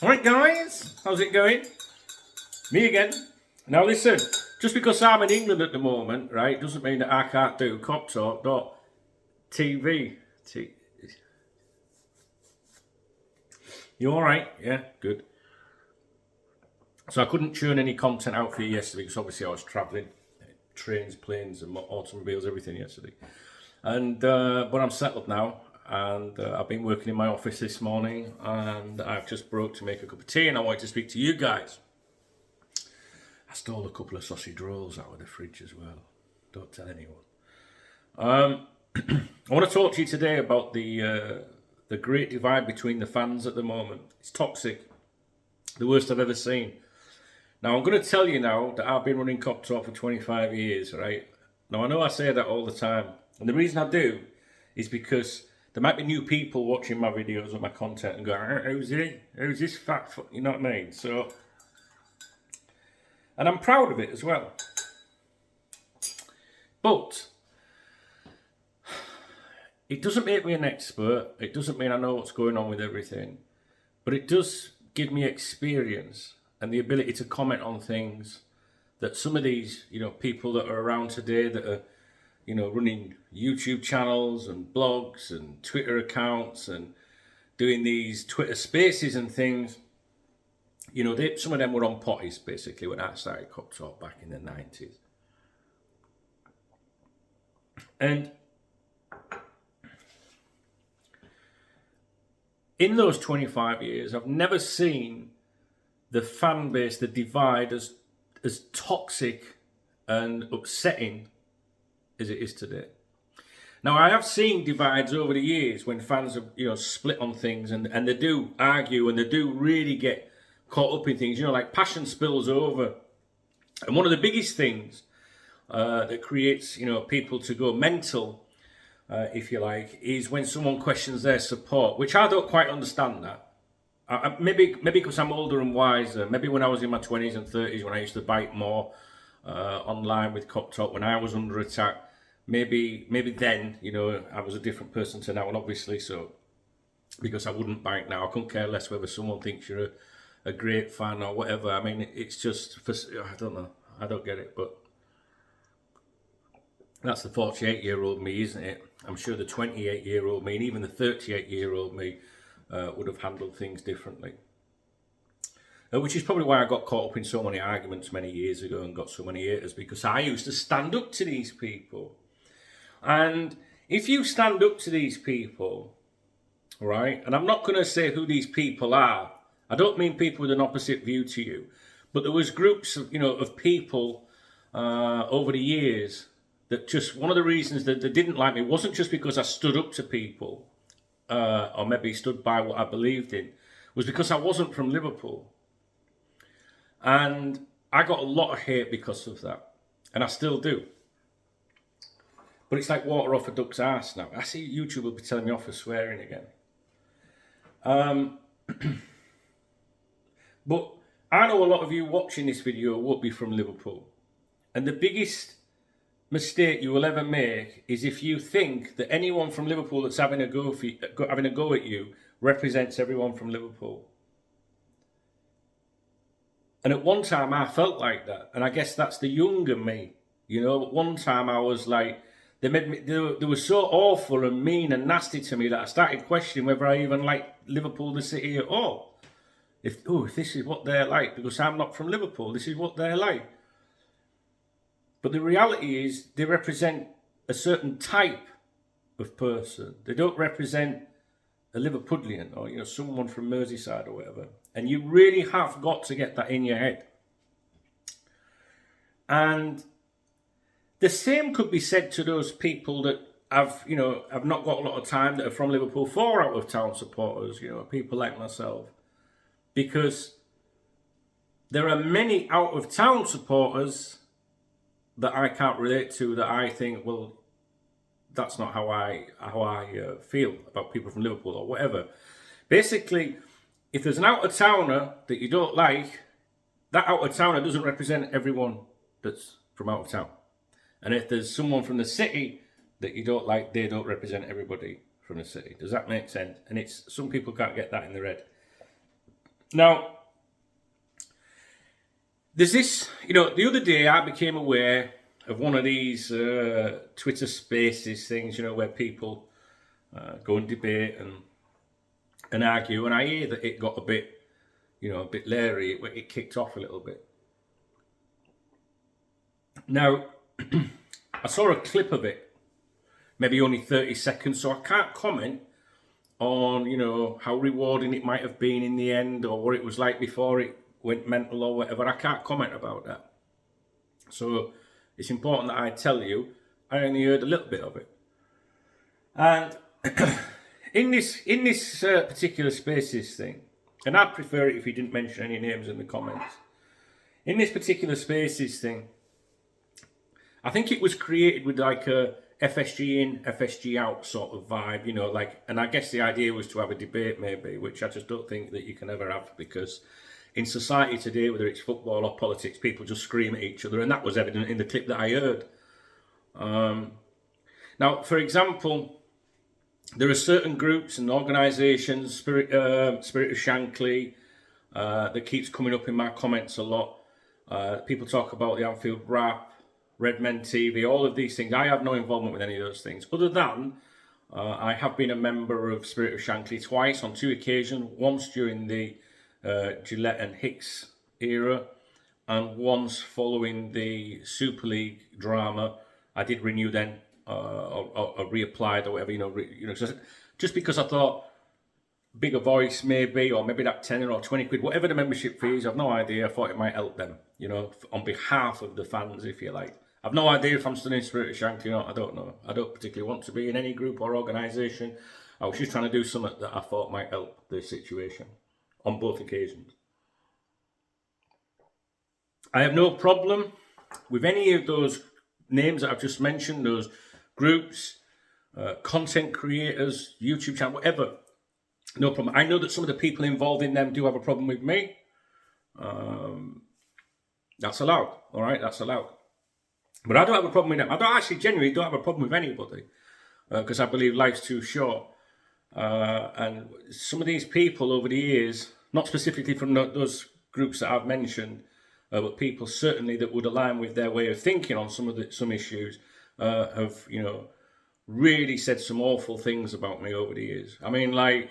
Alright guys, how's it going? Me again. Now listen, just because I'm in England at the moment, right, doesn't mean that I can't do KopTalk.tv. You alright? Yeah, good. So I couldn't churn any content out for you yesterday because obviously I was travelling. Trains, planes and automobiles, everything yesterday. And but I'm settled now, and I've been working in my office this morning, and I've just broke to make a cup of tea, and I wanted to speak to you guys. I stole a couple of sausage rolls out of the fridge as well. Don't tell anyone. I want to talk to you today about the great divide between the fans at the moment. It's toxic, the worst I've ever seen. Now I'm going to tell you now that I've been running KopTalk for 25 years, right? Now I know I say that all the time. And the reason I do is because there might be new people watching my videos or my content and going, who's he? Who's this fat fuck? You know what I mean? So, and I'm proud of it as well. But it doesn't make me an expert. It doesn't mean I know what's going on with everything. But it does give me experience and the ability to comment on things that some of these, people that are around today that are, running YouTube channels and blogs and Twitter accounts and doing these Twitter spaces and things, some of them were on potties basically when I started KopTalk back in the 90s. And in those 25 years, I've never seen the fan base, the divide as toxic and upsetting as it is today. Now, I have seen divides over the years when fans have, split on things and they do argue and they do really get caught up in things, like passion spills over. And one of the biggest things that creates, people to go mental, if you like, is when someone questions their support, which I don't quite understand that. Maybe because I'm older and wiser. Maybe when I was in my 20s and 30s, when I used to bite more online with KopTalk, when I was under attack, maybe then, I was a different person to now. And obviously, so because I wouldn't bite now, I couldn't care less whether someone thinks you're a great fan or whatever. I mean, it's just, I don't know. I don't get it, but that's the 48-year-old me, isn't it? I'm sure the 28-year-old me and even the 38-year-old me would have handled things differently. Which is probably why I got caught up in so many arguments many years ago and got so many haters, because I used to stand up to these people. And if you stand up to these people, right, and I'm not going to say who these people are, I don't mean people with an opposite view to you, but there was groups of, of people over the years that just, one of the reasons that they didn't like me wasn't just because I stood up to people, or maybe stood by what I believed in, was because I wasn't from Liverpool. And I got a lot of hate because of that. And I still do. But it's like water off a duck's arse now. I see YouTube will be telling me off for swearing again. But I know a lot of you watching this video won't be from Liverpool. And the biggest mistake you will ever make is if you think that anyone from Liverpool that's having a go at you represents everyone from Liverpool. And at one time I felt like that, and I guess that's the younger me. At one time I was like, they were so awful and mean and nasty to me that I started questioning whether I even liked Liverpool, the city, at all. If this is what they're like, because I'm not from Liverpool, this is what they're like. But the reality is they represent a certain type of person. They don't represent a Liverpudlian or, someone from Merseyside or whatever. And you really have got to get that in your head. And the same could be said to those people that have not got a lot of time, that are from Liverpool, for out of town supporters, people like myself. Because there are many out of town supporters that I can't relate to, that I think, well, that's not how I feel about people from Liverpool or whatever. Basically, if there's an out-of-towner that you don't like, that out-of-towner doesn't represent everyone that's from out of town. And if there's someone from the city that you don't like, they don't represent everybody from the city. Does that make sense? And some people can't get that in their head. Now, there's this, the other day I became aware of one of these Twitter Spaces things, where people go and debate and argue, and I hear that it got a bit leery. It kicked off a little bit. Now, I saw a clip of it, maybe only 30 seconds, so I can't comment on, how rewarding it might have been in the end, or what it was like before it went mental or whatever. I can't comment about that. So it's important that I tell you, I only heard a little bit of it. And in this particular Spaces thing, and I'd prefer it if you didn't mention any names in the comments. In this particular Spaces thing, I think it was created with like a FSG in, FSG out sort of vibe, and I guess the idea was to have a debate maybe, which I just don't think that you can ever have, because in society today, whether it's football or politics, people just scream at each other, and that was evident in the clip that I heard. Now, for example, there are certain groups and organisations, Spirit of Shankly, that keeps coming up in my comments a lot. People talk about the Anfield Rap, Red Men TV, all of these things. I have no involvement with any of those things, other than I have been a member of Spirit of Shankly twice, on 2 occasions, once during the Gillette and Hicks era, and once following the Super League drama. I did renew then, or reapplied or whatever, just because I thought bigger voice maybe, or maybe that 10 or 20 quid, whatever the membership fee is, I've no idea. I thought it might help them, on behalf of the fans, if you like. I've no idea if I'm still in Spirit of Shankly or not. I don't know. I don't particularly want to be in any group or organisation. I was just trying to do something that I thought might help the situation on both occasions. I have no problem with any of those names that I've just mentioned, those groups, content creators, YouTube channel, whatever. No problem. I know that some of the people involved in them do have a problem with me. That's allowed. All right, that's allowed. But I don't have a problem with them. I genuinely don't have a problem with anybody, because I believe life's too short. And some of these people over the years, not specifically from those groups that I've mentioned, but people certainly that would align with their way of thinking on some issues, have really said some awful things about me over the years. I mean, like,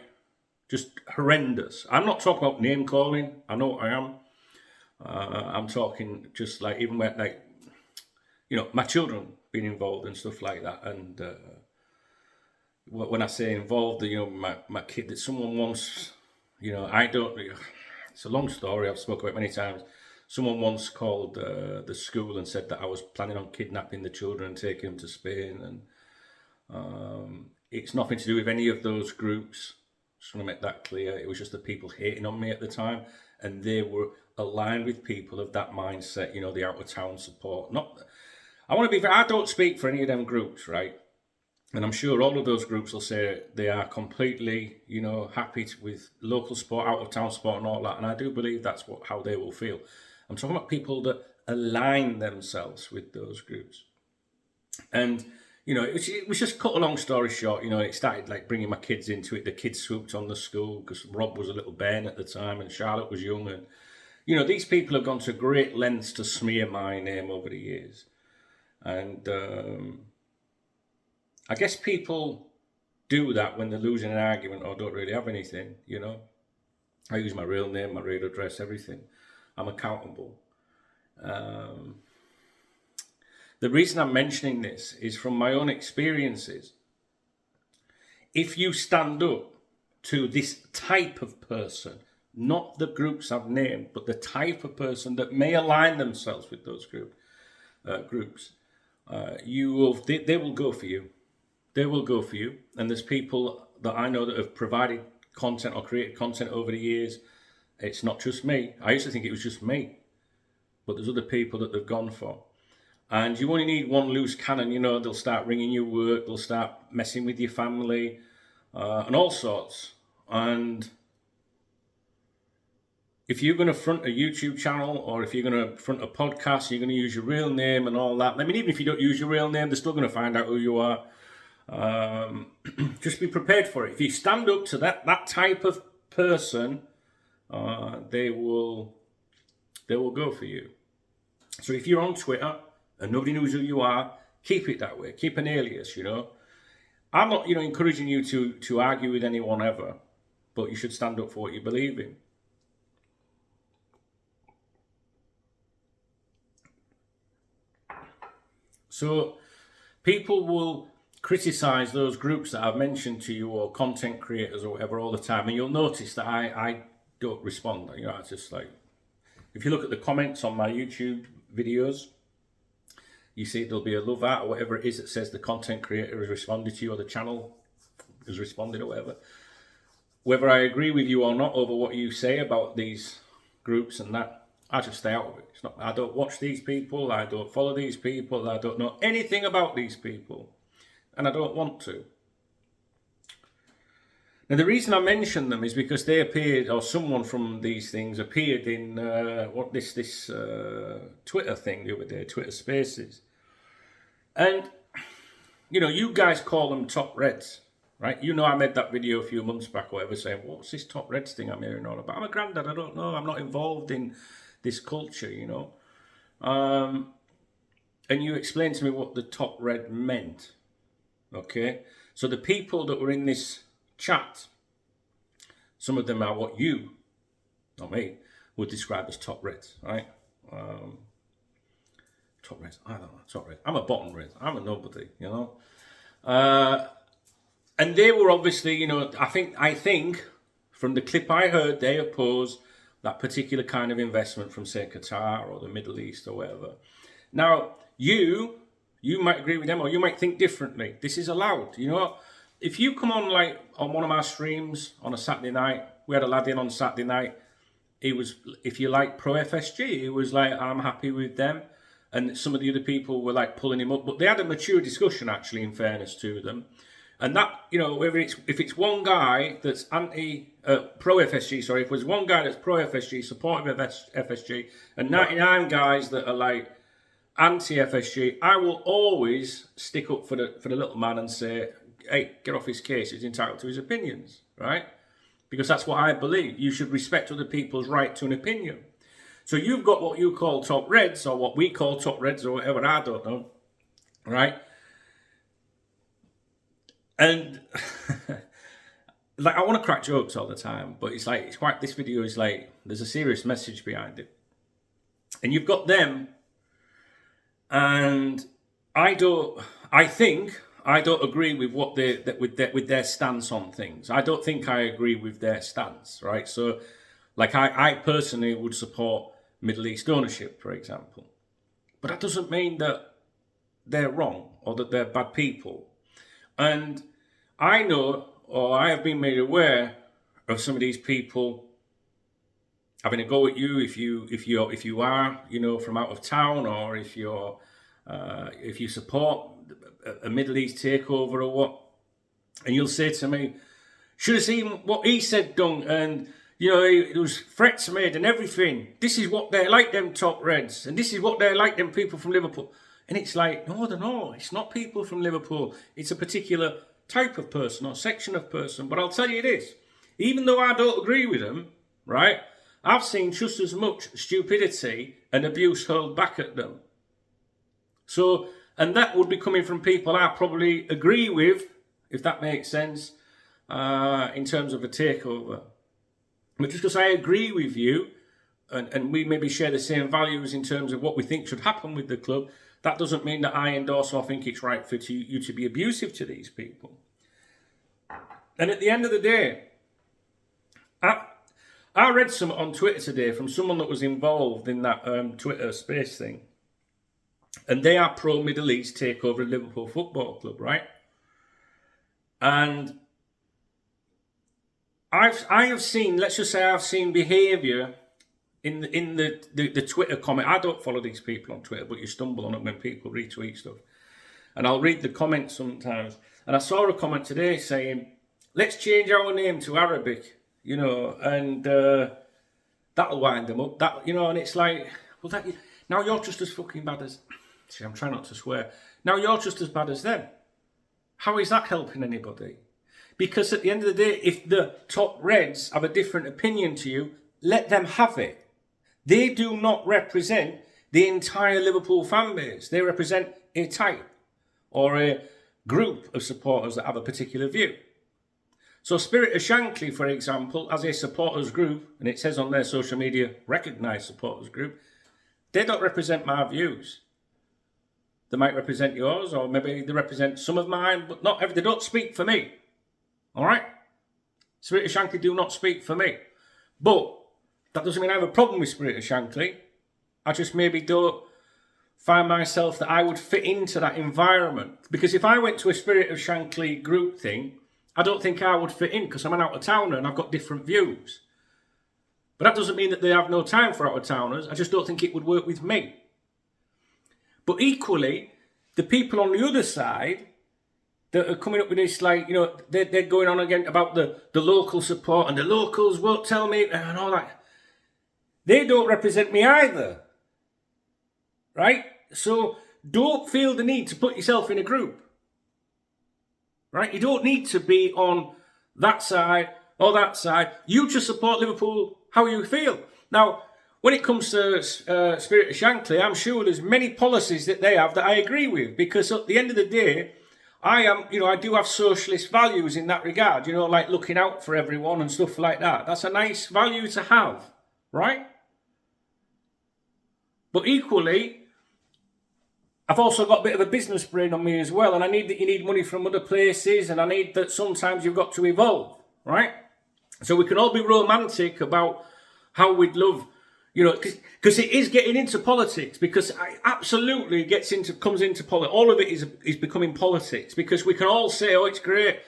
just horrendous. I'm not talking about name calling. I know what I am. I'm talking just like, even when, like, my children being involved and stuff like that. And when I say involved, my kid, that someone once, it's a long story, I've spoken about it many times. Someone once called the school and said that I was planning on kidnapping the children and taking them to Spain. And it's nothing to do with any of those groups. Just want to make that clear. It was just the people hating on me at the time, and they were aligned with people of that mindset, the out of town support. I don't speak for any of them groups, right? And I'm sure all of those groups will say they are completely, happy with local sport, out of town sport and all that. And I do believe that's how they will feel. I'm talking about people that align themselves with those groups. And, it was just, cut a long story short, it started like bringing my kids into it. The kids swooped on the school because Rob was a little bairn at the time and Charlotte was young. And, these people have gone to great lengths to smear my name over the years. And I guess people do that when they're losing an argument or don't really have anything, I use my real name, my real address, everything. I'm accountable. The reason I'm mentioning this is from my own experiences. If you stand up to this type of person, not the groups I've named, but the type of person that may align themselves with those groups, they will go for you. They will go for you. And there's people that I know that have provided content or created content over the years. It's not just me. I used to think it was just me, but there's other people that they've gone for. And you only need one loose cannon, they'll start ringing your work, they'll start messing with your family, and all sorts. And if you're going to front a YouTube channel, or if you're going to front a podcast, you're going to use your real name and all that. I mean, even if you don't use your real name, they're still going to find out who you are. Just be prepared for it. If you stand up to that type of person, they will go for you. So if you're on Twitter and nobody knows who you are, keep it that way. Keep an alias, I'm not, encouraging you to argue with anyone ever, but you should stand up for what you believe in. So people will criticize those groups that I've mentioned to you, or content creators or whatever, all the time, and you'll notice that I don't respond. It's just like, if you look at the comments on my YouTube videos, you see there'll be a love art or whatever it is that says the content creator has responded to you, or the channel has responded, or whatever. Whether I agree with you or not over what you say about these groups and that, I just stay out of it. I don't watch these people, I don't follow these people, I don't know anything about these people, and I don't want to. Now, the reason I mention them is because they appeared, or someone from these things appeared in this Twitter thing the other day, Twitter Spaces. And, you guys call them top reds, right? I made that video a few months back or whatever saying, what's this top reds thing I'm hearing all about? I'm a granddad, I don't know, I'm not involved in this culture, and you explained to me what the top red meant. Okay, so the people that were in this chat, some of them are what you, not me, would describe as top reds, right? Top reds, I don't know, top red. I'm a bottom red, I'm a nobody, and they were obviously, I think from the clip I heard, they oppose that particular kind of investment from, say, Qatar or the Middle East or whatever. Now, you might agree with them, or you might think differently. This is allowed. If you come on on one of my streams on a Saturday night, we had a lad in on Saturday night. He was, if you like, pro FSG. He was like, I'm happy with them. And some of the other people were like pulling him up. But they had a mature discussion, actually, in fairness to them. And that, if it's one guy that's pro FSG, sorry, if there's one guy that's pro FSG, supportive of FSG, and 99 guys that are like anti FSG, I will always stick up for the little man and say, hey, get off his case. He's entitled to his opinions, right? Because that's what I believe. You should respect other people's right to an opinion. So you've got what you call top reds, or what we call top reds, or whatever, I don't know, right? And I want to crack jokes all the time, but this video is like, there's a serious message behind it. And you've got them, and I don't agree with what with their stance on things. I don't think I agree with their stance, right? So, I personally would support Middle East ownership, for example. But that doesn't mean that they're wrong or that they're bad people. And I know, or I have been made aware of some of these people having a go at you if you are from out of town, or if you support a Middle East takeover or what, and you'll say to me, should have seen what he said done, and there was threats made and everything. This is what they're like, them top reds, and this is what they're like, them people from Liverpool. And it's like, no, it's not people from Liverpool. It's a particular type of person or section of person. But I'll tell you this, even though I don't agree with them, right, I've seen just as much stupidity and abuse hurled back at them. So, and that would be coming from people I probably agree with, if that makes sense, in terms of a takeover. But just because I agree with you, and we maybe share the same values in terms of what we think should happen with the club, that doesn't mean that I endorse or think it's right for you to be abusive to these people. And at the end of the day, I read some on Twitter today from someone that was involved in that Twitter space thing. And they are pro-Middle East takeover of Liverpool Football Club, right? And I have seen, let's just say I've seen behaviour in the Twitter comment. I don't follow these people on Twitter, but you stumble on it when people retweet stuff. And I'll read the comments sometimes. And I saw a comment today saying, let's change our name to Arabic, and that'll wind them up. And it's like, well, now you're just as fucking bad as... See, I'm trying not to swear. Now you're just as bad as them. How is that helping anybody? Because at the end of the day, if the top reds have a different opinion to you, let them have it. They do not represent the entire Liverpool fan base. They represent a type or a group of supporters that have a particular view. So Spirit of Shankly, for example, as a supporters group, and it says on their social media, recognised supporters group, they don't represent my views. They might represent yours, or maybe they represent some of mine, but not every. They don't speak for me. All right? Spirit of Shankly do not speak for me. But that doesn't mean I have a problem with Spirit of Shankly. I just maybe don't find myself that I would fit into that environment. Because if I went to a Spirit of Shankly group thing, I don't think I would fit in because I'm an out-of-towner and I've got different views. But that doesn't mean that they have no time for out-of-towners. I just don't think it would work with me. But equally, the people on the other side that are coming up with this, like, you know, they're going on again about the local support and the locals won't tell me and all that. They don't represent me either. Right? So don't feel the need to put yourself in a group. Right? You don't need to be on that side or that side. You just support Liverpool how you feel. Now, when it comes to Spirit of Shankly, I'm sure there's many policies that they have that I agree with, because at the end of the day, I do have socialist values in that regard, like looking out for everyone and stuff like that. That's a nice value to have, right? But equally, I've also got a bit of a business brain on me as well, and I need that you need money from other places, and I need that sometimes you've got to evolve, right? So we can all be romantic about how we'd love, because it is getting into politics, because it absolutely comes into politics. All of it is becoming politics, because we can all say, oh, it's great,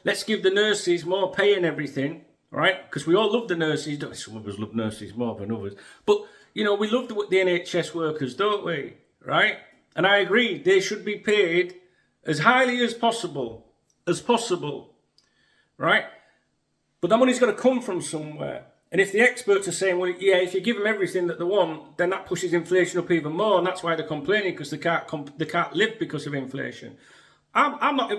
let's give the nurses more pay and everything, right? Because we all love the nurses. Some of us love nurses more than others. But, we love the NHS workers, don't we? Right? And I agree, they should be paid as highly as possible, right? But that money's got to come from somewhere. And if the experts are saying, well, yeah, if you give them everything that they want, then that pushes inflation up even more, and that's why they're complaining, because they can't live because of inflation. I'm not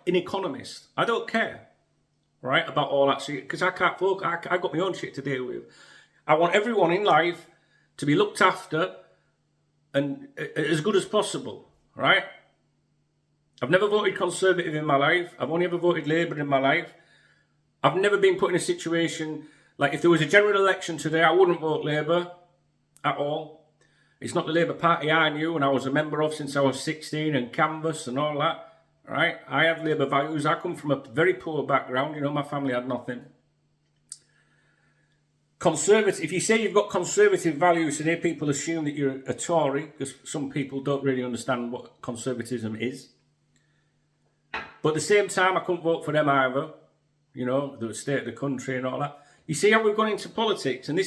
an economist. I don't care, right, about all that shit, because I can't focus. I've got my own shit to deal with. I want everyone in life to be looked after and as good as possible, right? I've never voted Conservative in my life. I've only ever voted Labour in my life. I've never been put in a situation, like if there was a general election today, I wouldn't vote Labour at all. It's not the Labour Party I knew and I was a member of since I was 16 and canvass and all that, right? I have Labour values. I come from a very poor background. My family had nothing. Conservative. If you say you've got conservative values today, people assume that you're a Tory, because some people don't really understand what conservatism is. But at the same time, I couldn't vote for them either. The state of the country and all that. You see how we've gone into politics, and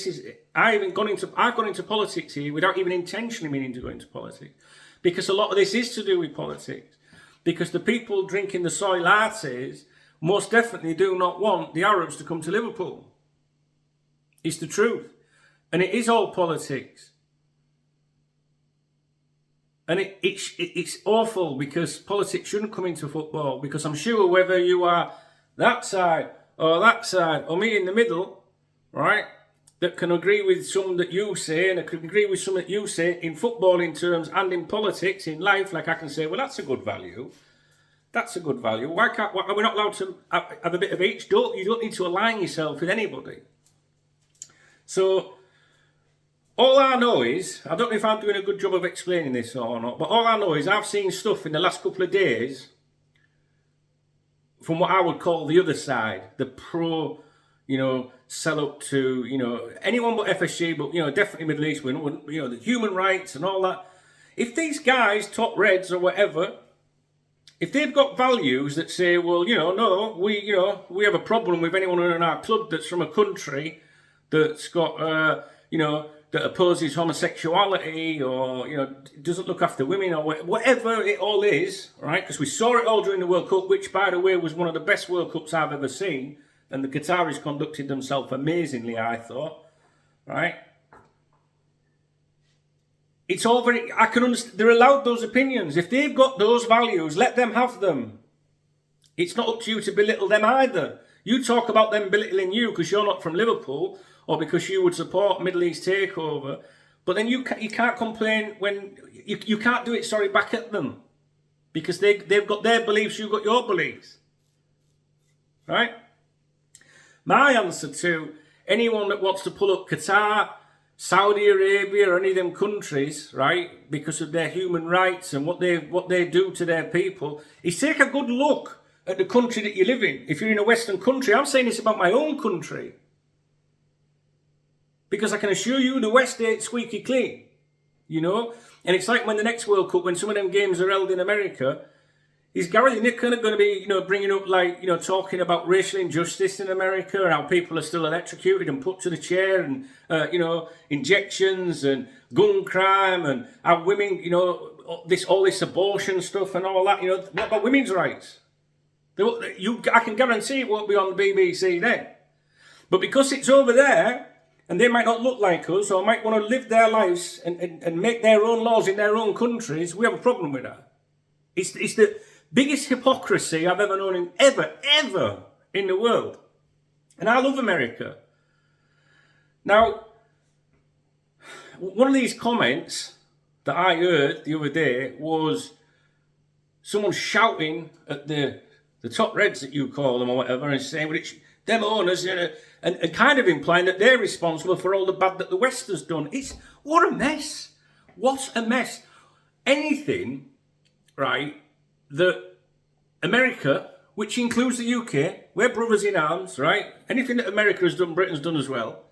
I've gone into politics here without even intentionally meaning to go into politics, because a lot of this is to do with politics. Because the people drinking the soy lattes most definitely do not want the Arabs to come to Liverpool. It's the truth. And it is all politics. And it's awful, because politics shouldn't come into football, because I'm sure whether you are that side or me in the middle, right, that can agree with some that you say and I can agree with some that you say in footballing terms and in politics, in life, like I can say, well, that's a good value. That's a good value. Why are we not allowed to have a bit of each? You don't need to align yourself with anybody. So, all I know is, I don't know if I'm doing a good job of explaining this or not, but all I know is I've seen stuff in the last couple of days from what I would call the other side, the pro, sell up to, anyone but FSG, but, definitely Middle East, the human rights and all that. If these guys, top reds or whatever, if they've got values that say, well, no, we have a problem with anyone in our club that's from a country that's got, that opposes homosexuality or, doesn't look after women or whatever it all is, right? Because we saw it all during the World Cup, which, by the way, was one of the best World Cups I've ever seen. And the Qataris conducted themselves amazingly, I thought, right? It's all very, I can understand, they're allowed those opinions. If they've got those values, let them have them. It's not up to you to belittle them either. You talk about them belittling you because you're not from Liverpool or because you would support Middle East takeover, but then you can't complain when you can't do it. Sorry, back at them because they've got their beliefs, you've got your beliefs, right? My answer to anyone that wants to pull up Qatar, Saudi Arabia, or any of them countries, right, because of their human rights and what they do to their people, is take a good look at the country that you live in. If you're in a Western country, I'm saying this about my own country, because I can assure you the West ain't squeaky clean, you know. And it's like when the next World Cup, when some of them games are held in America, is Gareth Crooke going to be, bringing up, talking about racial injustice in America and how people are still electrocuted and put to the chair and, injections and gun crime and how women, all this abortion stuff and all that, what about women's rights? I can guarantee it won't be on the BBC then. But because it's over there, and they might not look like us or might want to live their lives and make their own laws in their own countries, we have a problem with that. It's the biggest hypocrisy I've ever known ever in the world. And I love America. Now, one of these comments that I heard the other day was someone shouting at the top reds that you call them or whatever and saying, well, it's them owners, and kind of implying that they're responsible for all the bad that the West has done. What a mess. What a mess. Anything, right, that America, which includes the UK, we're brothers in arms, right? Anything that America has done, Britain's done as well.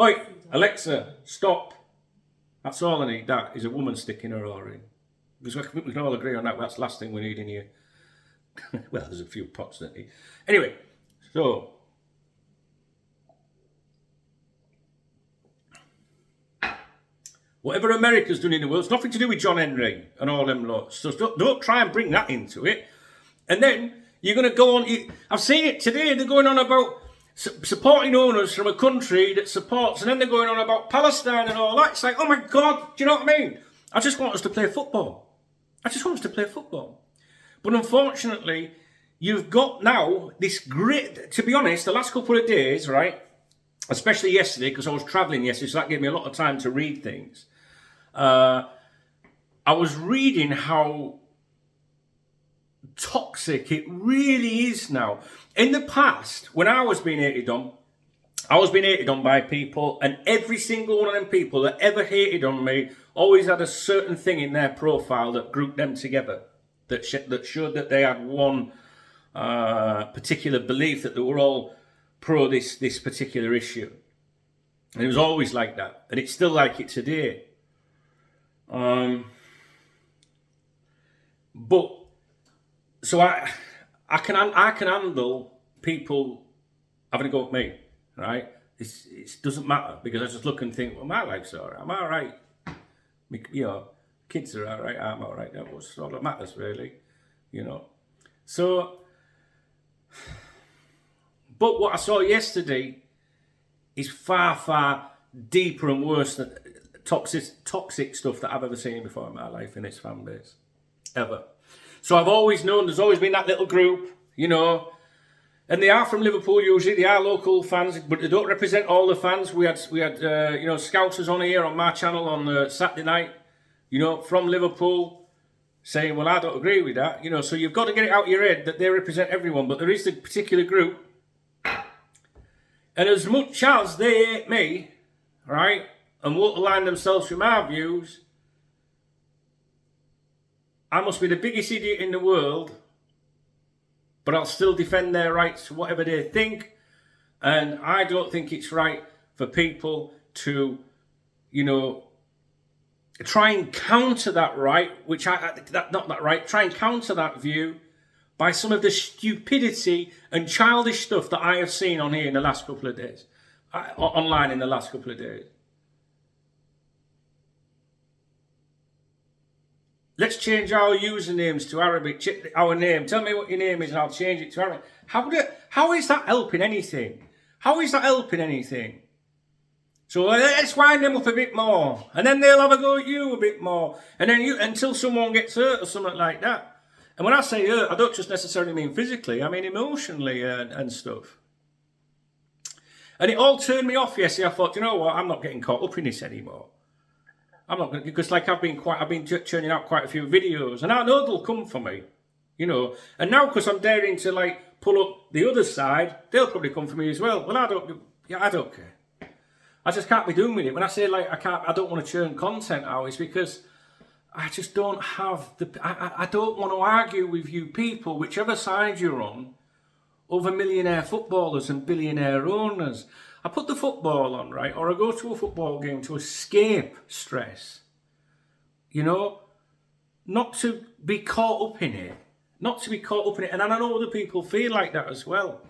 Oi, Alexa, stop. That's all I need. That is a woman sticking her oar in. Because we can all agree on that. That's the last thing we need in here. Well, there's a few pots that need. Anyway, so whatever America's done in the world, it's nothing to do with John Henry and all them lots. So don't try and bring that into it. And then you're going to go on. I've seen it today. They're going on about supporting owners from a country that supports, and then they're going on about Palestine and all that. It's like, oh my God, do you know what I mean? I just want us to play football. But unfortunately, you've got now this great, to be honest, the last couple of days, right? Especially yesterday, because I was travelling yesterday, so that gave me a lot of time to read things. I was reading how toxic it really is now. In the past, when I was being hated on by people, and every single one of them people that ever hated on me always had a certain thing in their profile that grouped them together, that showed that they had one particular belief, that they were all pro this particular issue. And it was always like that, and it's still like it today. But so I can handle people having a go at me, right? It doesn't matter, because I just look and think, well, my life's alright. I'm alright. Kids are alright. I'm alright. That's all that matters, really. So, but what I saw yesterday is far, far deeper and worse than toxic stuff that I've ever seen before in my life in this fan base. Ever. So I've always known there's always been that little group, and they are from Liverpool usually. They are local fans, but they don't represent all the fans. We had Scousers on here on my channel on Saturday night, from Liverpool, saying, well, I don't agree with that, so you've got to get it out of your head that they represent everyone, but there is a particular group, and as much as they hate me, right, and won't align themselves with my views, I must be the biggest idiot in the world, but I'll still defend their rights to whatever they think, and I don't think it's right for people to, try and counter that right, try and counter that view by some of the stupidity and childish stuff that I have seen on here in the last couple of days, online in the last couple of days. Let's change our usernames to Arabic, our name. Tell me what your name is and I'll change it to Arabic. How is that helping anything? So let's wind them up a bit more. And then they'll have a go at you a bit more. And then until someone gets hurt or something like that. And when I say hurt, I don't just necessarily mean physically, I mean emotionally and stuff. And it all turned me off yesterday. I thought, you know what, I'm not getting caught up in this anymore. I'm not going to, because like I've been churning out quite a few videos, and I know they'll come for me, you know. And now because I'm daring to like pull up the other side, they'll probably come for me as well. Well, I don't care. I just can't be doing with it. When I say like I don't want to churn content out, it's because I just don't have I don't want to argue with you people, whichever side you're on, over millionaire footballers and billionaire owners. I put the football on, right? Or I go to a football game to escape stress. You know? Not to be caught up in it. Not to be caught up in it. And I know other people feel like that as well.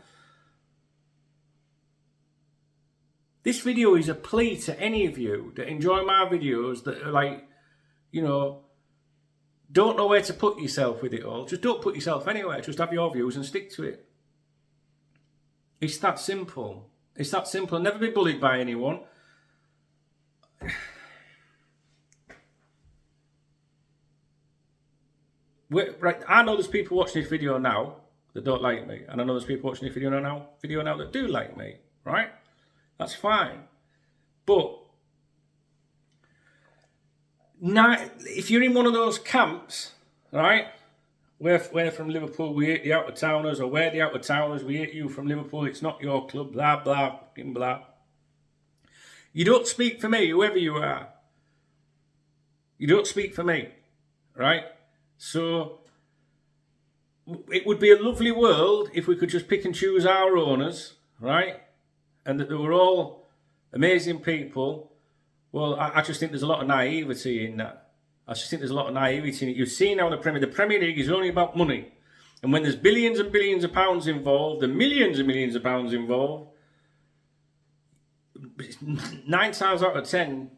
This video is a plea to any of you that enjoy my videos that are like, you know, don't know where to put yourself with it all. Just don't put yourself anywhere. Just have your views and stick to it. It's that simple. It's that simple. Never be bullied by anyone. Right, I know there's people watching this video now that don't like me, and I know there's people watching this video now that do like me. Right? That's fine. But now, if you're in one of those camps, right? We're from Liverpool, we hate the out-of-towners, or we're the out-of-towners, we hate you from Liverpool, it's not your club, blah, blah, blah. You don't speak for me, whoever you are. You don't speak for me, right? So, it would be a lovely world if we could just pick and choose our owners, right? And that they were all amazing people. Well, I just think there's a lot of naivety in that. I just think there's a lot of naivety in it. You've seen how the Premier League is only about money. And when there's billions and billions of pounds involved, and millions of pounds involved, 9 times out of 10,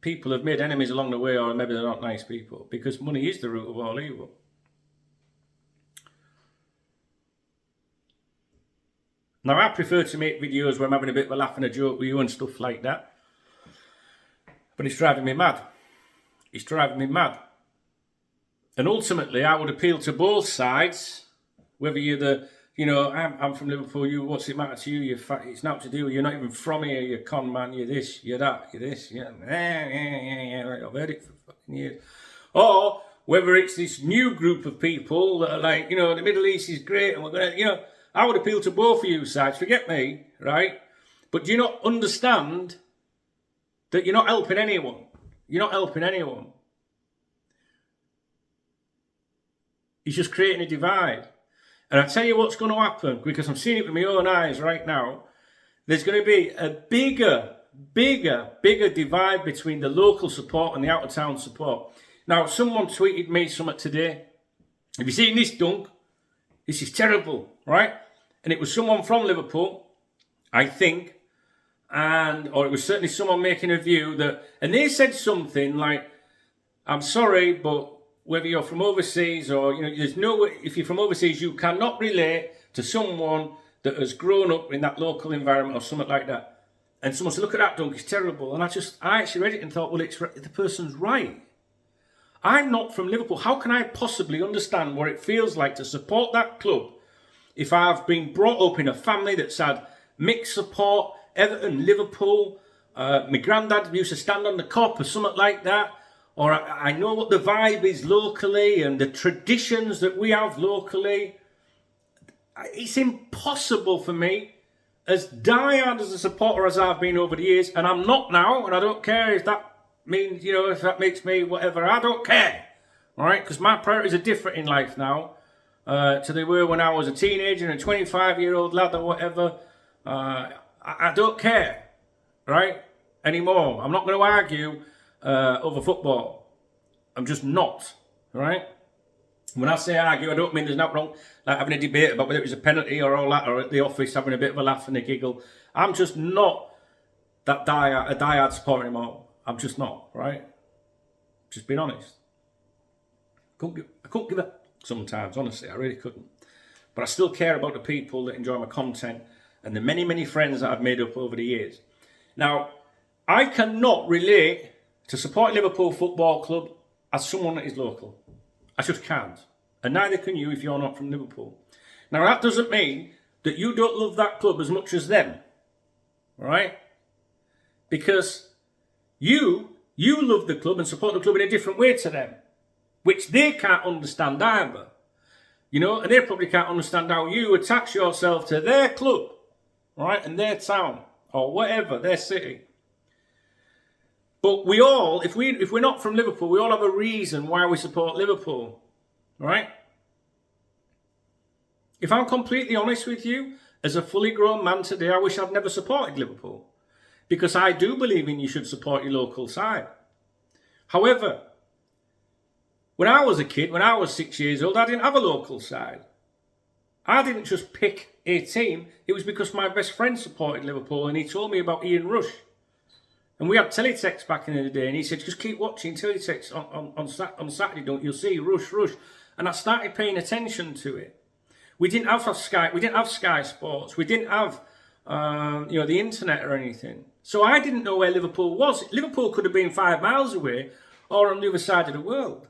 people have made enemies along the way, or maybe they're not nice people, because money is the root of all evil. Now, I prefer to make videos where I'm having a bit of a laugh and a joke with you and stuff like that. But it's driving me mad. It's driving me mad. And ultimately, I would appeal to both sides, whether you're the, you know, I'm from Liverpool, you, what's it matter to you? You're fat, it's not to do, you're not even from here, you're con man, you're this, you're that, you're this, yeah. I've heard it for fucking years. Or whether it's this new group of people that are like, you know, the Middle East is great and we're going to, you know, I would appeal to both of you sides, forget me, right? But do you not understand that you're not helping anyone? You're not helping anyone. He's just creating a divide. And I tell you what's going to happen, because I'm seeing it with my own eyes right now. There's going to be a bigger divide between the local support and the out-of-town support. Now, someone tweeted me something today. Have you seen this, Dunk? This is terrible, right? And it was someone from Liverpool, I think. Or it was certainly someone making a view that, and they said something like, I'm sorry, but whether you're from overseas or, you know, there's no way, if you're from overseas, you cannot relate to someone that has grown up in that local environment or something like that. And someone said, look at that, Dunk, it's terrible. And I actually read it and thought, well, the person's right. I'm not from Liverpool. How can I possibly understand what it feels like to support that club if I've been brought up in a family that's had mixed support, Everton, Liverpool, my granddad used to stand on the Kop or something like that, or I know what the vibe is locally and the traditions that we have locally. It's impossible for me, as diehard as a supporter as I've been over the years, and I'm not now, and I don't care if that means, you know, if that makes me whatever, I don't care, all right, because my priorities are different in life now to they were when I was a teenager and a 25-year-old lad or whatever. I don't care, right, anymore. I'm not going to argue over football. I'm just not, right? When I say argue, I don't mean there's nothing wrong, like having a debate about whether it was a penalty or all that, or at the office having a bit of a laugh and a giggle. I'm just not that diehard supporter anymore. I'm just not, right? Just being honest. I couldn't give a sometimes, honestly, I really couldn't. But I still care about the people that enjoy my content and the many, many friends that I've made up over the years. Now, I cannot relate to support Liverpool Football Club as someone that is local. I just can't. And neither can you if you're not from Liverpool. Now, that doesn't mean that you don't love that club as much as them. Right? Because you love the club and support the club in a different way to them, which they can't understand either. You know, and they probably can't understand how you attach yourself to their club, right, and their town, or whatever, their city. But we all, if we're not from Liverpool, we all have a reason why we support Liverpool, right? If I'm completely honest with you, as a fully grown man today, I wish I'd never supported Liverpool. Because I do believe in you should support your local side. However, when I was a kid, when I was 6 years old, I didn't have a local side. I didn't just pick a team. It was because my best friend supported Liverpool and he told me about Ian Rush. And we had teletext back in the day and he said, just keep watching teletext on Saturday, don't you? You'll see Rush. And I started paying attention to it. We didn't have Sky Sports. We didn't have the internet or anything. So I didn't know where Liverpool was. Liverpool could have been 5 miles away or on the other side of the world.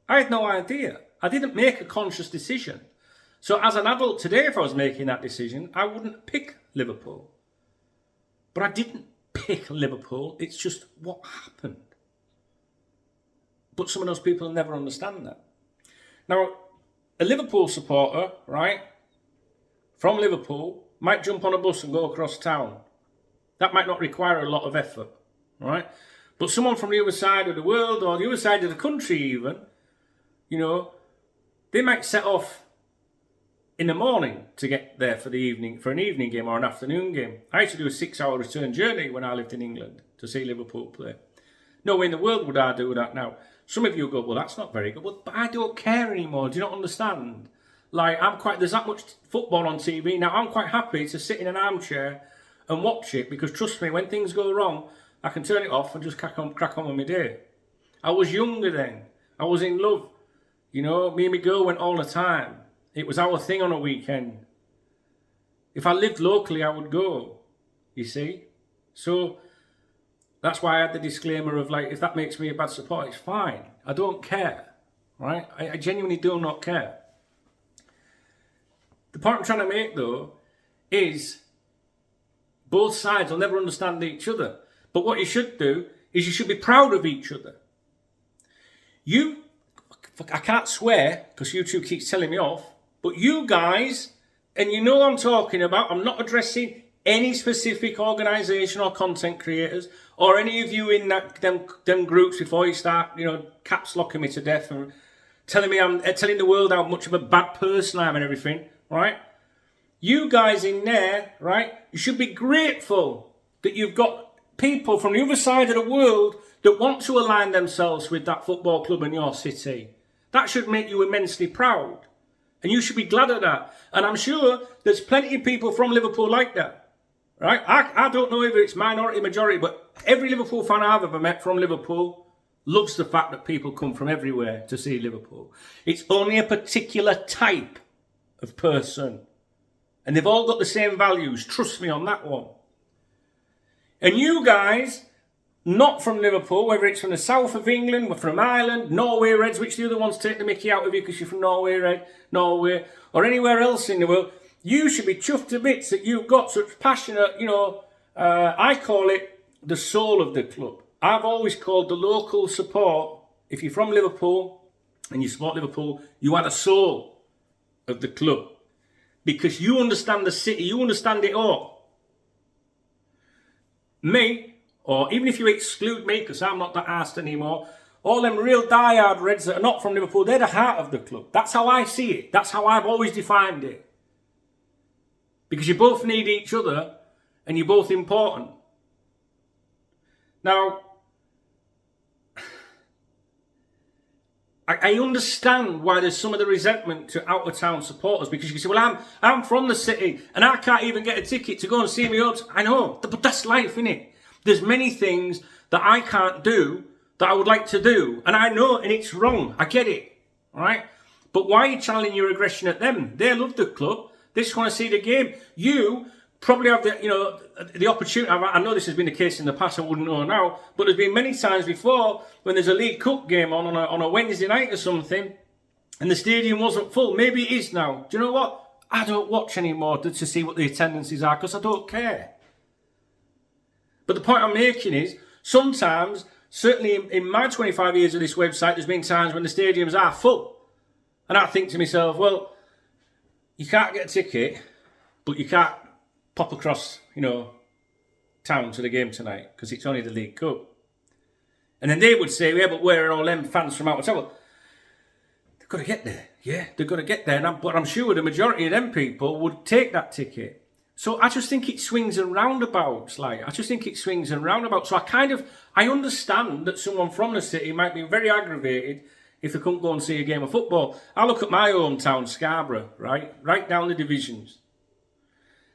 I had no idea. I didn't make a conscious decision. So as an adult today, if I was making that decision, I wouldn't pick Liverpool. But I didn't pick Liverpool. It's just what happened. But some of those people never understand that. Now, a Liverpool supporter, right, from Liverpool, might jump on a bus and go across town. That might not require a lot of effort, right? But someone from the other side of the world or the other side of the country even, you know, they might set off in the morning to get there for an evening game or an afternoon game. I used to do a 6-hour return journey when I lived in England to see Liverpool play. No way in the world would I do that now. Some of you go, well, that's not very good. Well, but I don't care anymore. Do you not understand? Like, there's that much football on TV. Now, I'm quite happy to sit in an armchair and watch it because, trust me, when things go wrong, I can turn it off and just crack on with my day. I was younger then. I was in love. You know, me and my girl went all the time. It was our thing on a weekend. If I lived locally, I would go, you see. So that's why I had the disclaimer of, like, if that makes me a bad supporter, it's fine. I don't care, right? I genuinely do not care. The point I'm trying to make, though, is both sides will never understand each other. But what you should do is you should be proud of each other. I can't swear because YouTube keeps telling me off, but you guys, and you know what I'm talking about, I'm not addressing any specific organisation or content creators or any of you in them groups before you start, you know, caps locking me to death and telling the world how much of a bad person I am and everything, right? You guys in there, right, you should be grateful that you've got people from the other side of the world that want to align themselves with that football club in your city. That should make you immensely proud. And you should be glad of that. And I'm sure there's plenty of people from Liverpool like that. Right? I don't know if it's minority, majority, but every Liverpool fan I've ever met from Liverpool loves the fact that people come from everywhere to see Liverpool. It's only a particular type of person. And they've all got the same values. Trust me on that one. And you guys, not from Liverpool, whether it's from the south of England, from Ireland, Norway Reds, which the other ones take the mickey out of you because you're from Norway, or anywhere else in the world, you should be chuffed to bits that you've got such passionate, you know, I call it the soul of the club. I've always called the local support, if you're from Liverpool and you support Liverpool, you are the soul of the club. Because you understand the city, you understand it all. Me, or even if you exclude me, because I'm not that arsed anymore, all them real diehard Reds that are not from Liverpool, they're the heart of the club. That's how I see it. That's how I've always defined it. Because you both need each other and you're both important. Now, I understand why there's some of the resentment to out-of-town supporters, because you can say, well, I'm from the city and I can't even get a ticket to go and see me up. I know, but that's life, innit? There's many things that I can't do that I would like to do. And I know, and it's wrong. I get it, all right? But why are you channeling your aggression at them? They love the club. They just want to see the game. You probably have the opportunity. I know this has been the case in the past. I wouldn't know now, but there's been many times before when there's a League Cup game on a Wednesday night or something, and the stadium wasn't full. Maybe it is now. Do you know what? I don't watch anymore to see what the attendances are because I don't care. But the point I'm making is, sometimes, certainly in my 25 years of this website, there's been times when the stadiums are full. And I think to myself, well, you can't get a ticket, but you can't pop across, town to the game tonight because it's only the League Cup. And then they would say, yeah, but where are all them fans from out of town? Well, they've got to get there. Yeah, they've got to get there. But I'm sure the majority of them people would take that ticket. So I just think it swings and roundabouts. So I understand that someone from the city might be very aggravated if they couldn't go and see a game of football. I look at my hometown, Scarborough, right down the divisions.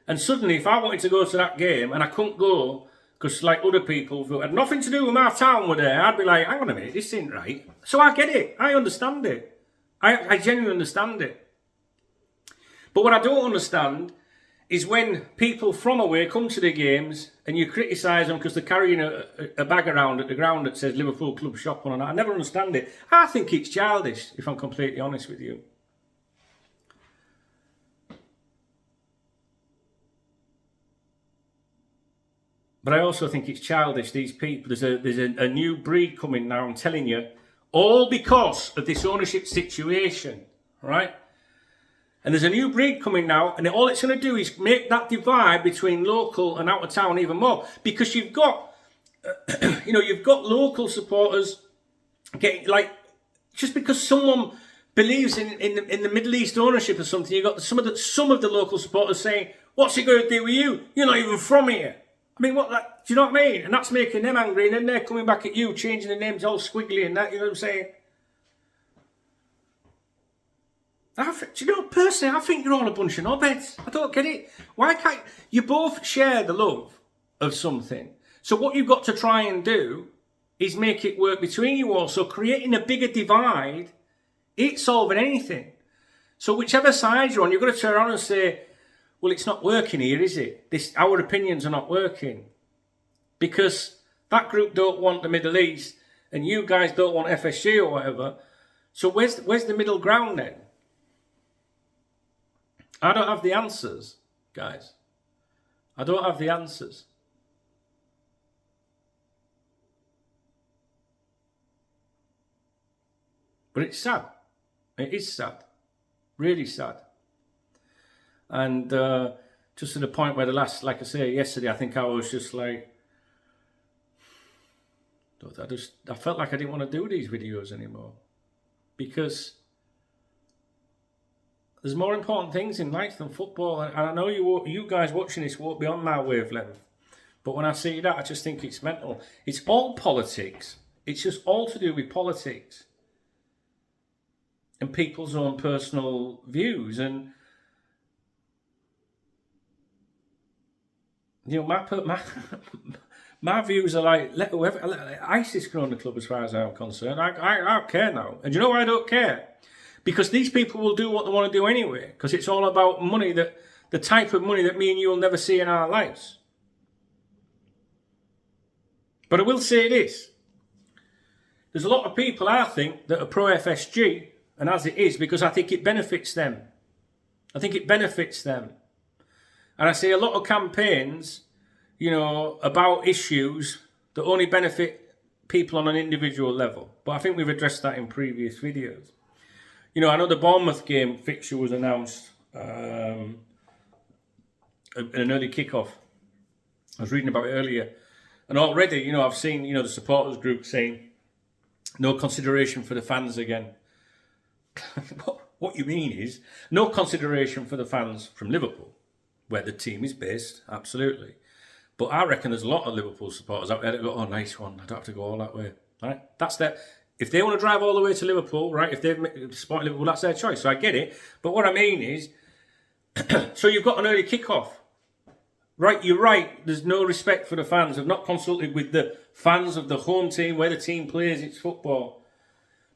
And suddenly, if I wanted to go to that game and I couldn't go, because like other people who had nothing to do with my town were there, I'd be like, hang on a minute, this ain't right. So I get it. I understand it. I genuinely understand it. But what I don't understand is when people from away come to the games and you criticise them because they're carrying a bag around at the ground that says Liverpool Club Shop on it. I never understand it. I think it's childish, if I'm completely honest with you. But I also think it's childish, these people. There's a new breed coming now, I'm telling you, all because of this ownership situation, right? And there's a new breed coming now, and all it's going to do is make that divide between local and out of town even more. Because you've got, you've got local supporters getting, just because someone believes in the Middle East ownership or something, you've got some of the local supporters saying, what's it going to do with you? You're not even from here. I mean, do you know what I mean? And that's making them angry, and then they're coming back at you, changing the names all squiggly and that, you know what I'm saying? Personally, I think you're all a bunch of knobheads. I don't get it. Why can't you both share the love of something? So what you've got to try and do is make it work between you all. So creating a bigger divide ain't solving anything. So whichever side you're on, you've got to turn around and say, well, it's not working here, is it? Our opinions are not working. Because that group don't want the Middle East and you guys don't want FSG or whatever. So where's the middle ground then? I don't have the answers, guys. I don't have the answers. But it's sad. It is sad. Really sad. And just to the point where like I say, yesterday, I think I was just like, I felt like I didn't want to do these videos anymore. Because there's more important things in life than football. And I know you guys watching this won't be on my wavelength. But when I see that, I just think it's mental. It's all politics. It's just all to do with politics. And people's own personal views. And my views are like, let ISIS can own the club as far as I'm concerned. I don't care now. And you know why I don't care? Because these people will do what they want to do anyway. Because it's all about money, the type of money that me and you will never see in our lives. But I will say this. There's a lot of people, I think, that are pro-FSG. And as it is, because I think it benefits them. I think it benefits them. And I see a lot of campaigns, about issues that only benefit people on an individual level. But I think we've addressed that in previous videos. I know the Bournemouth game fixture was announced an early kickoff. I was reading about it earlier. And already, I've seen, the supporters group saying, no consideration for the fans again. What you mean is, no consideration for the fans from Liverpool, where the team is based, absolutely. But I reckon there's a lot of Liverpool supporters out there that go, oh, nice one, I don't have to go all that way. Right? That's their, if they want to drive all the way to Liverpool, right, if they're supporting Liverpool, that's their choice. So I get it. But what I mean is, so you've got an early kickoff. Right, you're right, there's no respect for the fans. I've not consulted with the fans of the home team, where the team plays its football.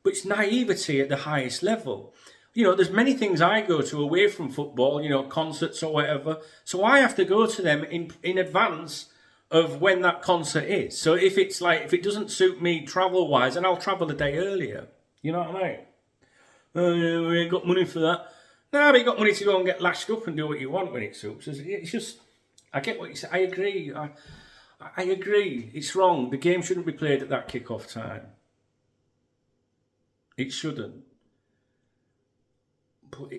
But it's naivety at the highest level. There's many things I go to away from football, concerts or whatever. So I have to go to them in advance of when that concert is. So if it doesn't suit me travel-wise, then I'll travel a day earlier. You know what I mean? Oh, yeah, we ain't got money for that. No, but you got money to go and get lashed up and do what you want when it suits. It's just, I get what you say. I agree. I agree. It's wrong. The game shouldn't be played at that kick-off time. It shouldn't. But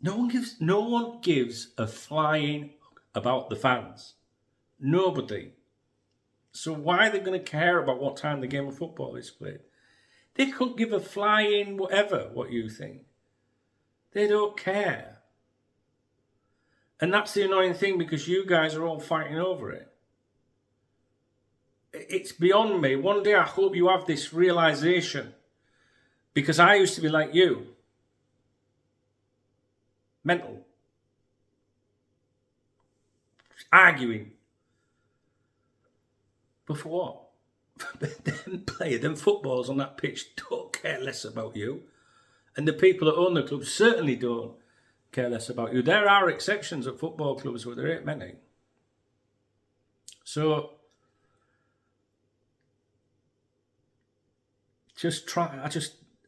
no one gives a flying about the fans. Nobody. So why are they going to care about what time the game of football is played? They couldn't give a flying whatever what you think. They don't care. And that's the annoying thing, because you guys are all fighting over it. It's beyond me. One day I hope you have this realization, because I used to be like you. Mental. Arguing. But for what? Them footballers on that pitch don't care less about you. And the people that own the club certainly don't care less about you. There are exceptions at football clubs, but there ain't many. So, just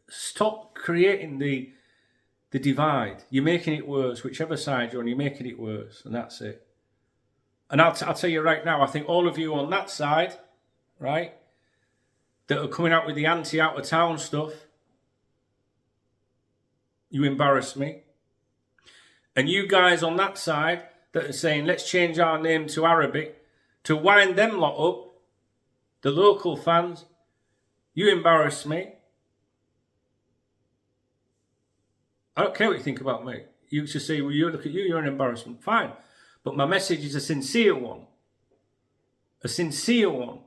stop creating the divide. You're making it worse. Whichever side you're on, you're making it worse. And that's it. And I'll tell you right now, I think all of you on that side, right, that are coming out with the anti-out-of-town stuff, you embarrass me. And you guys on that side that are saying, let's change our name to Arabic, to wind them lot up, the local fans, you embarrass me. I don't care what you think about me. You should say, well, you look at you, you're an embarrassment. Fine. But my message is a sincere one. A sincere one.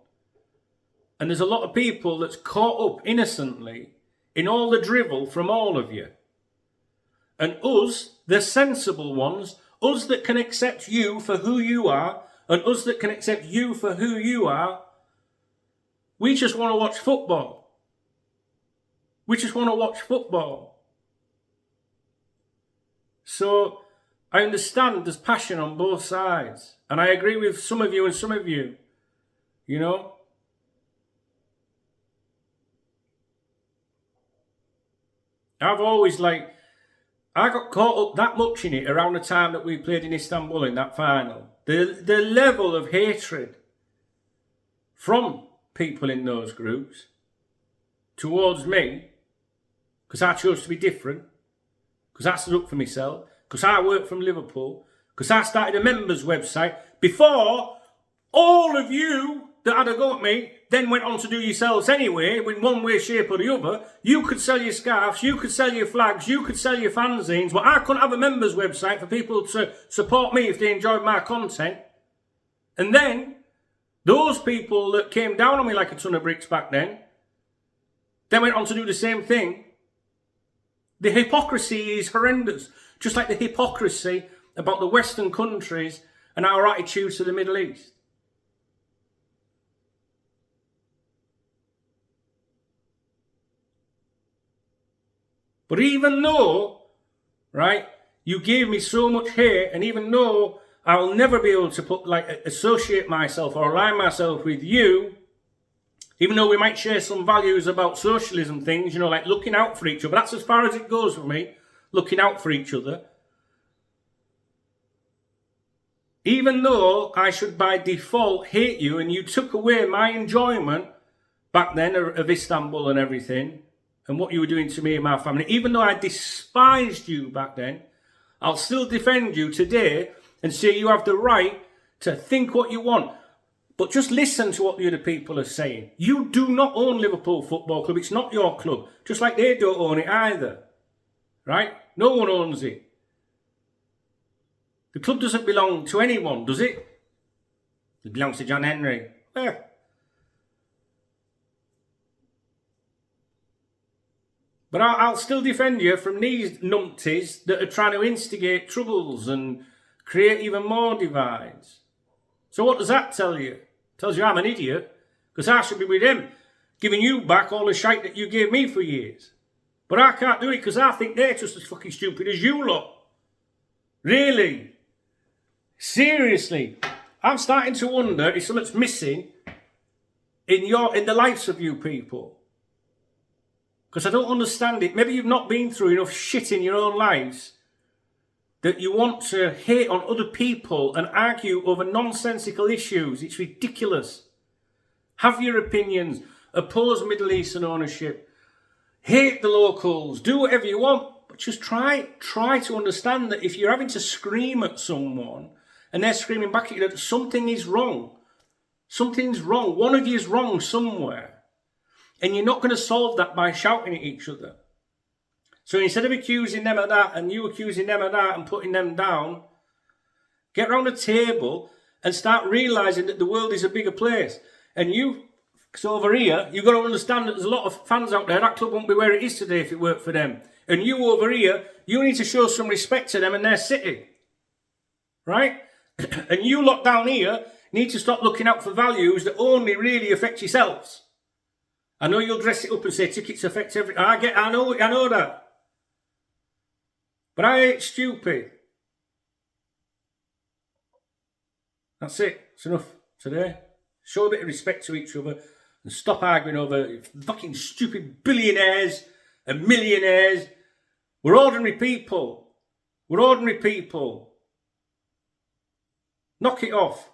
And there's a lot of people that's caught up innocently in all the drivel from all of you. And us, the sensible ones, us that can accept you for who you are, and us that can accept you for who you are, we just want to watch football. We just want to watch football. So, I understand there's passion on both sides. And I agree with some of you and some of you. You know? I've always I got caught up that much in it around the time that we played in Istanbul in that final. The level of hatred from people in those groups towards me, because I chose to be different, because I stood up for myself, because I work from Liverpool, because I started a members website before all of you that had a go at me then went on to do yourselves anyway, in one way, shape or the other. You could sell your scarves, you could sell your flags, you could sell your fanzines, but I couldn't have a members website for people to support me if they enjoyed my content. And then, those people that came down on me like a ton of bricks back then went on to do the same thing. The hypocrisy is horrendous. Just like the hypocrisy about the Western countries and our attitude to the Middle East. But even though, right, you gave me so much hate, and even though I'll never be able to associate myself or align myself with you, even though we might share some values about socialism things, you know, like looking out for each other. That's as far as it goes for me, looking out for each other. Even though I should by default hate you, and you took away my enjoyment back then of Istanbul and everything, and what you were doing to me and my family, even though I despised you back then, I'll still defend you today and say you have the right to think what you want. But just listen to what the other people are saying. You do not own Liverpool Football Club. It's not your club. Just like they don't own it either. Right? No one owns it. The club doesn't belong to anyone, does it? It belongs to John Henry. But I'll still defend you from these numpties that are trying to instigate troubles and create even more divides. So what does that tell you? It tells you I'm an idiot, because I should be with him, giving you back all the shite that you gave me for years. But I can't do it because I think they're just as fucking stupid as you lot. Really? Seriously? I'm starting to wonder if something's missing in the lives of you people. Because I don't understand it. Maybe you've not been through enough shit in your own lives that you want to hate on other people and argue over nonsensical issues. It's ridiculous. Have your opinions. Oppose Middle Eastern ownership. Hate the locals. Do whatever you want. But just try to understand that if you're having to scream at someone and they're screaming back at you, that something is wrong. Something's wrong. One of you is wrong somewhere. And you're not going to solve that by shouting at each other. So instead of accusing them of that and you accusing them of that and putting them down, get round a table and start realising that the world is a bigger place. And you, so over here, you've got to understand that there's a lot of fans out there. That club won't be where it is today if it worked for them. And you over here, you need to show some respect to them and their city. Right? And you lot down here need to stop looking out for values that only really affect yourselves. I know you'll dress it up and say tickets affect everything. I know that. But I ain't stupid. That's it. It's enough today. Show a bit of respect to each other and stop arguing over fucking stupid billionaires and millionaires. We're ordinary people. We're ordinary people. Knock it off.